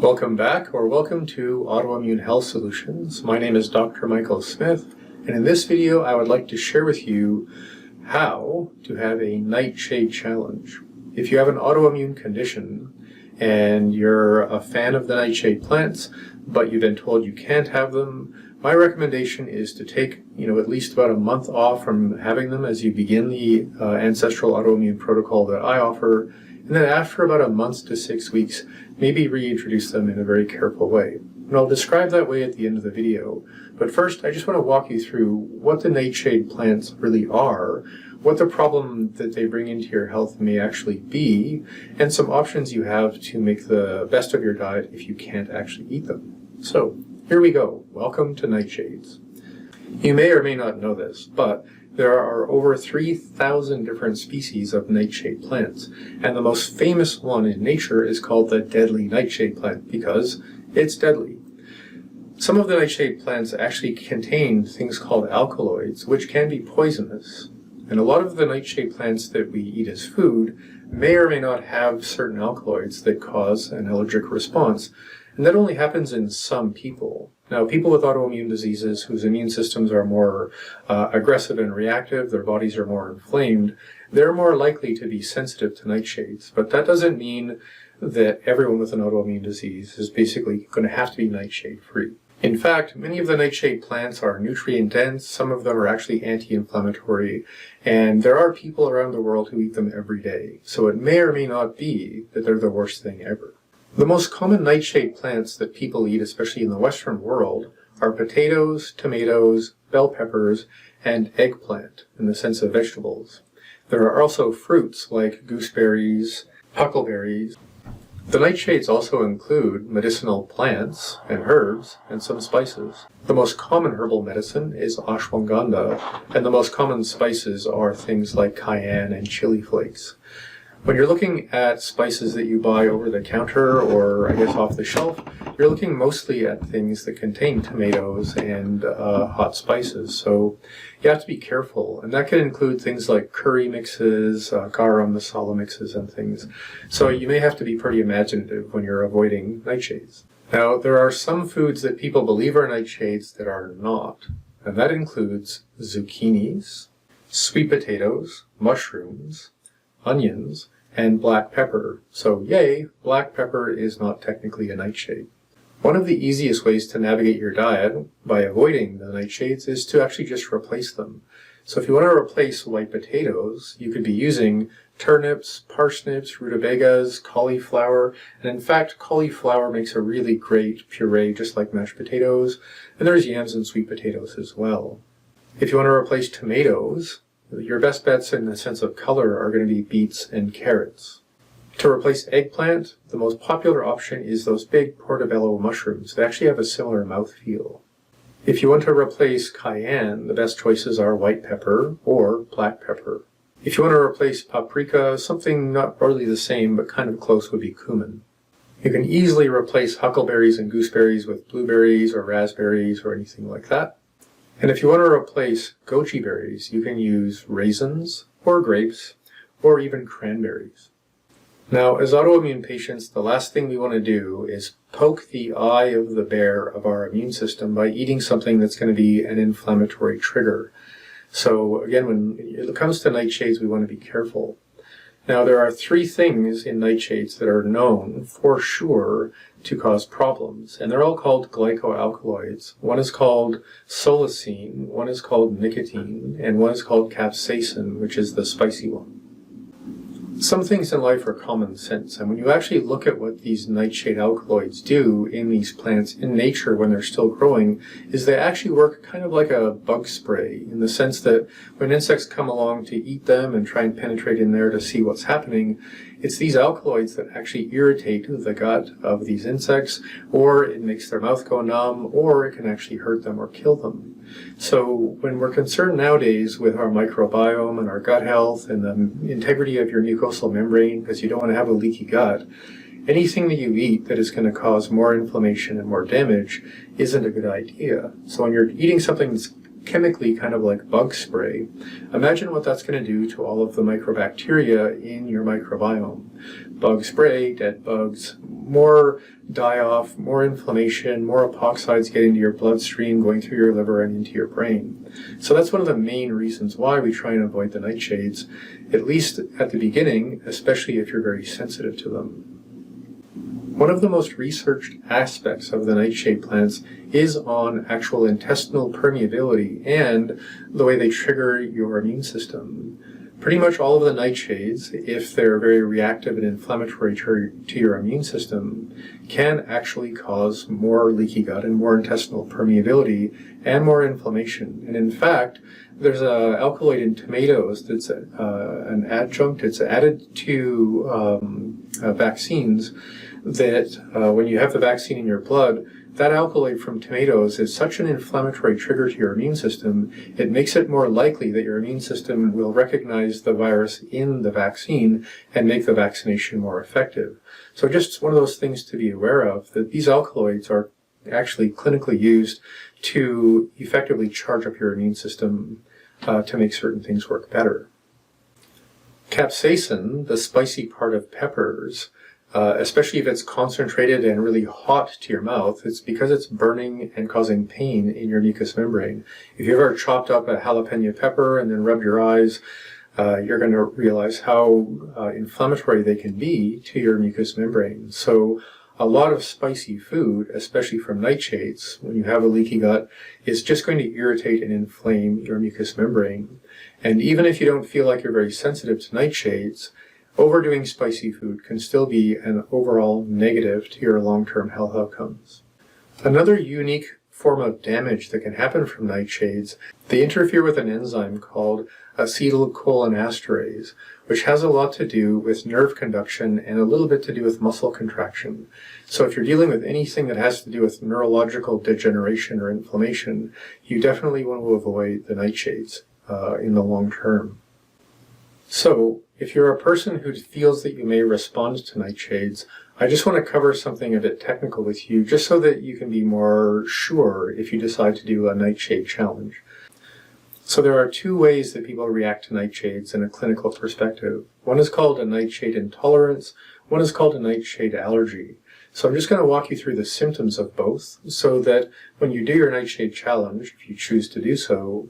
Welcome back, or welcome to Autoimmune Health Solutions. My name is Dr. Michael Smith, and in this video I would like to share with you how to have a Nightshade challenge. If you have an autoimmune condition and you're a fan of the Nightshade plants, but you've been told you can't have them, my recommendation is to take at least about a month off from having them as you begin the Ancestral Autoimmune Protocol that I offer, and then after about a month to 6 weeks, maybe reintroduce them in a very careful way. And I'll describe that way at the end of the video. But first, I just want to walk you through what the Nightshade plants really are, what the problem that they bring into your health may actually be, and some options you have to make the best of your diet if you can't actually eat them. So, here we go. Welcome to Nightshades. You may or may not know this, but there are over 3,000 different species of nightshade plants, and the most famous one in nature is called the deadly nightshade plant because it's deadly. Some of the nightshade plants actually contain things called alkaloids, which can be poisonous. And a lot of the nightshade plants that we eat as food may or may not have certain alkaloids that cause an allergic response, and that only happens in some people. Now, people with autoimmune diseases whose immune systems are more aggressive and reactive, their bodies are more inflamed, they're more likely to be sensitive to nightshades. But that doesn't mean that everyone with an autoimmune disease is basically going to have to be nightshade free. In fact, many of the nightshade plants are nutrient dense, some of them are actually anti-inflammatory, and there are people around the world who eat them every day. So it may or may not be that they're the worst thing ever. The most common nightshade plants that people eat, especially in the Western world, are potatoes, tomatoes, bell peppers, and eggplant, in the sense of vegetables. There are also fruits like gooseberries, huckleberries. The nightshades also include medicinal plants and herbs and some spices. The most common herbal medicine is ashwagandha, and the most common spices are things like cayenne and chili flakes. When you're looking at spices that you buy over the counter or, I guess, off the shelf, you're looking mostly at things that contain tomatoes and hot spices. So you have to be careful. And that can include things like curry mixes, garam masala mixes, and things. So you may have to be pretty imaginative when you're avoiding nightshades. Now, there are some foods that people believe are nightshades that are not. And that includes zucchinis, sweet potatoes, mushrooms, onions, and black pepper. So yay, black pepper is not technically a nightshade. One of the easiest ways to navigate your diet by avoiding the nightshades is to actually just replace them. So if you want to replace white potatoes, you could be using turnips, parsnips, rutabagas, cauliflower, and in fact cauliflower makes a really great puree just like mashed potatoes, and there's yams and sweet potatoes as well. If you want to replace tomatoes, your best bets in the sense of color are going to be beets and carrots. To replace eggplant, the most popular option is those big portobello mushrooms. They actually have a similar mouthfeel. If you want to replace cayenne, the best choices are white pepper or black pepper. If you want to replace paprika, something not really the same but kind of close would be cumin. You can easily replace huckleberries and gooseberries with blueberries or raspberries or anything like that. And if you want to replace goji berries, you can use raisins or grapes or even cranberries. Now, as autoimmune patients, the last thing we want to do is poke the eye of the bear of our immune system by eating something that's going to be an inflammatory trigger. So again, when it comes to nightshades, we want to be careful. Now, there are 3 things in nightshades that are known for sure to cause problems, and they're all called glycoalkaloids. One is called solacine, one is called nicotine, and one is called capsaicin, which is the spicy one. Some things in life are common sense, and when you actually look at what these nightshade alkaloids do in these plants in nature when they're still growing, is they actually work kind of like a bug spray, in the sense that when insects come along to eat them and try and penetrate in there to see what's happening, it's these alkaloids that actually irritate the gut of these insects, or it makes their mouth go numb, or it can actually hurt them or kill them. So when we're concerned nowadays with our microbiome and our gut health and the integrity of your mucosal membrane, because you don't want to have a leaky gut, anything that you eat that is going to cause more inflammation and more damage isn't a good idea. So when you're eating something that's chemically kind of like bug spray, imagine what that's going to do to all of the microbacteria in your microbiome. bug spray, dead bugs, more die-off, more inflammation, more epoxides getting to your bloodstream, going through your liver and into your brain. So that's one of the main reasons why we try and avoid the nightshades, at least at the beginning, especially if you're very sensitive to them. One of the most researched aspects of the nightshade plants is on actual intestinal permeability and the way they trigger your immune system. Pretty much all of the nightshades, if they're very reactive and inflammatory to your immune system, can actually cause more leaky gut and more intestinal permeability and more inflammation. And in fact, there's an alkaloid in tomatoes that's an adjunct. It's added to vaccines that when you have the vaccine in your blood, that alkaloid from tomatoes is such an inflammatory trigger to your immune system, it makes it more likely that your immune system will recognize the virus in the vaccine and make the vaccination more effective. So just one of those things to be aware of, that these alkaloids are actually clinically used to effectively charge up your immune system to make certain things work better. Capsaicin, the spicy part of peppers, especially if it's concentrated and really hot to your mouth, it's because it's burning and causing pain in your mucous membrane. If you've ever chopped up a jalapeno pepper and then rubbed your eyes, you're going to realize how inflammatory they can be to your mucous membrane. So a lot of spicy food, especially from nightshades, when you have a leaky gut, is just going to irritate and inflame your mucous membrane. And even if you don't feel like you're very sensitive to nightshades, overdoing spicy food can still be an overall negative to your long-term health outcomes. Another unique form of damage that can happen from nightshades, they interfere with an enzyme called acetylcholinesterase, which has a lot to do with nerve conduction and a little bit to do with muscle contraction. So if you're dealing with anything that has to do with neurological degeneration or inflammation, you definitely want to avoid the nightshades in the long term. So, if you're a person who feels that you may respond to nightshades, I just want to cover something a bit technical with you, just so that you can be more sure if you decide to do a nightshade challenge. So there are two ways that people react to nightshades in a clinical perspective. One is called a nightshade intolerance, one is called a nightshade allergy. So I'm just going to walk you through the symptoms of both, so that when you do your nightshade challenge, if you choose to do so,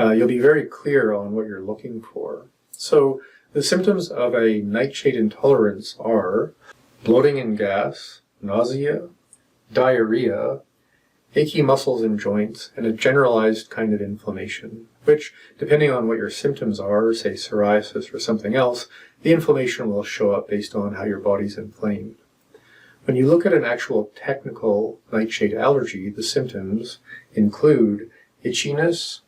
you'll be very clear on what you're looking for. So the symptoms of a nightshade intolerance are bloating and gas, nausea, diarrhea, achy muscles and joints, and a generalized kind of inflammation, which, depending on what your symptoms are, say psoriasis or something else, the inflammation will show up based on how your body's inflamed. When you look at an actual technical nightshade allergy, the symptoms include itchiness,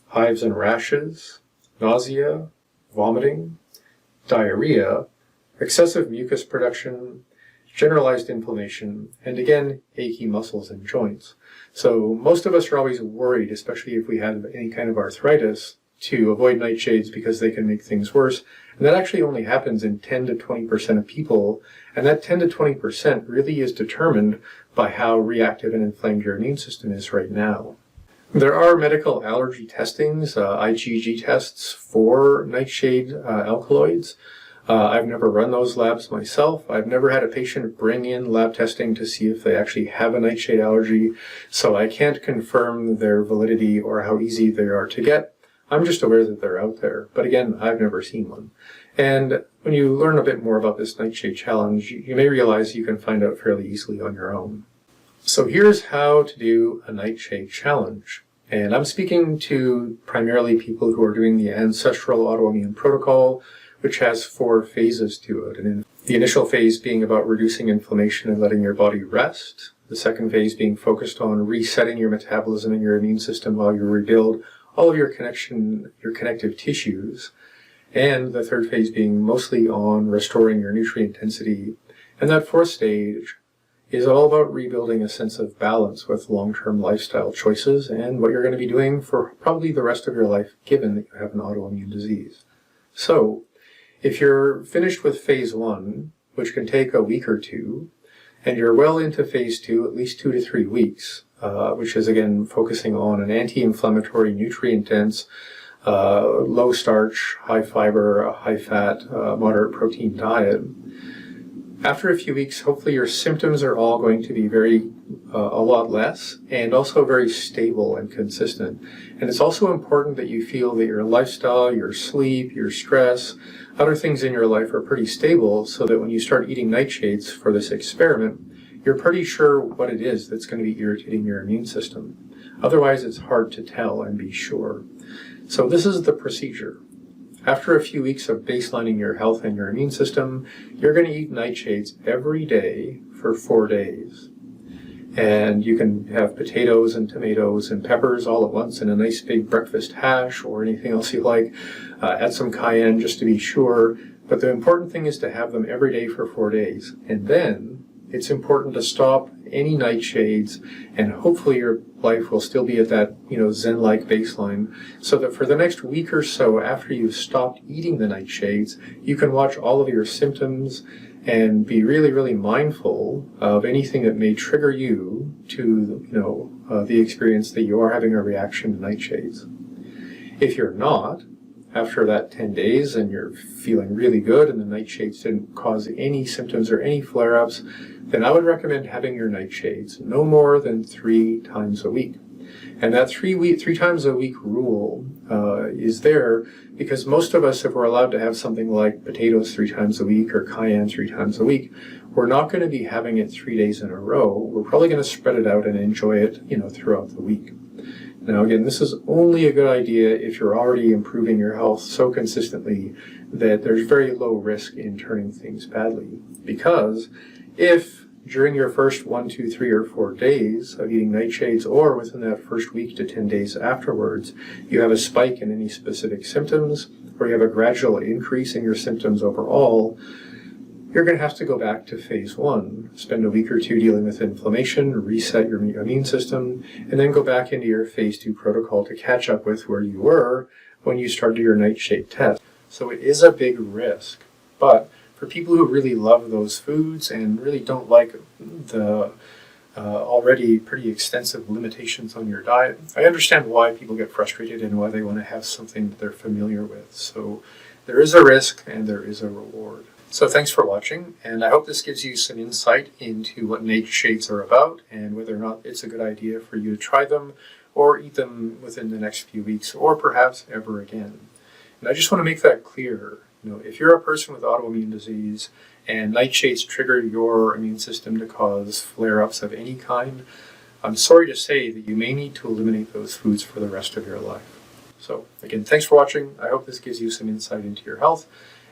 hives and rashes, nausea, vomiting, diarrhea, excessive mucus production, generalized inflammation, and again, achy muscles and joints. So most of us are always worried, especially if we have any kind of arthritis, to avoid nightshades because they can make things worse. And that actually only happens in 10 to 20% of people. And that 10 to 20% really is determined by how reactive and inflamed your immune system is right now. There are medical allergy testings, IgG tests for nightshade alkaloids. I've never run those labs myself. I've never had a patient bring in lab testing to see if they actually have a nightshade allergy, so I can't confirm their validity or how easy they are to get. I'm just aware that they're out there, but again, I've never seen one. And when you learn a bit more about this nightshade challenge, you may realize you can find out fairly easily on your own. So here's how to do a nightshade challenge. And I'm speaking to primarily people who are doing the Ancestral Autoimmune Protocol, which has 4 phases to it. And the initial phase being about reducing inflammation and letting your body rest. The second phase being focused on resetting your metabolism and your immune system while you rebuild all of your connective tissues. And the third phase being mostly on restoring your nutrient density. And that fourth stage is all about rebuilding a sense of balance with long-term lifestyle choices and what you're going to be doing for probably the rest of your life, given that you have an autoimmune disease. So, if you're finished with phase 1, which can take a week or two, and you're well into phase 2, at least 2 to 3 weeks, which is again focusing on an anti-inflammatory, nutrient-dense, low starch, high fiber, high fat, moderate protein diet, After a few weeks, hopefully your symptoms are all going to be a lot less and also very stable and consistent. And it's also important that you feel that your lifestyle, your sleep, your stress, other things in your life are pretty stable so that when you start eating nightshades for this experiment, you're pretty sure what it is that's going to be irritating your immune system. Otherwise, it's hard to tell and be sure. So this is the procedure. After a few weeks of baselining your health and your immune system, you're going to eat nightshades every day for 4 days. And you can have potatoes and tomatoes and peppers all at once in a nice big breakfast hash or anything else you like. Add some cayenne just to be sure. But the important thing is to have them every day for 4 days. And then it's important to stop any nightshades, and hopefully your life will still be at that, Zen-like baseline, so that for the next week or so after you've stopped eating the nightshades, you can watch all of your symptoms and be really, really mindful of anything that may trigger you to, the experience that you are having a reaction to nightshades. If you're not, after that 10 days and you're feeling really good and the nightshades didn't cause any symptoms or any flare-ups, then I would recommend having your nightshades no more than 3 times a week. And that 3 times a week rule is there because most of us, if we're allowed to have something like potatoes 3 times a week or cayenne 3 times a week, we're not going to be having it 3 days in a row. We're probably going to spread it out and enjoy it, throughout the week. Now again, this is only a good idea if you're already improving your health so consistently that there's very low risk in turning things badly. Because if during your first 1, 2, 3, or 4 days of eating nightshades, or within that first week to 10 days afterwards, you have a spike in any specific symptoms, or you have a gradual increase in your symptoms overall, you're going to have to go back to phase 1, spend a week or 2 dealing with inflammation, reset your immune system, and then go back into your phase 2 protocol to catch up with where you were when you started your nightshade test. So it is a big risk, but for people who really love those foods and really don't like the already pretty extensive limitations on your diet, I understand why people get frustrated and why they want to have something that they're familiar with. So there is a risk and there is a reward. So thanks for watching, and I hope this gives you some insight into what nightshades are about and whether or not it's a good idea for you to try them or eat them within the next few weeks or perhaps ever again. And I just want to make that clear. If you're a person with autoimmune disease and nightshades trigger your immune system to cause flare-ups of any kind, I'm sorry to say that you may need to eliminate those foods for the rest of your life. So again, thanks for watching. I hope this gives you some insight into your health,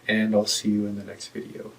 and I'll see you in the next video.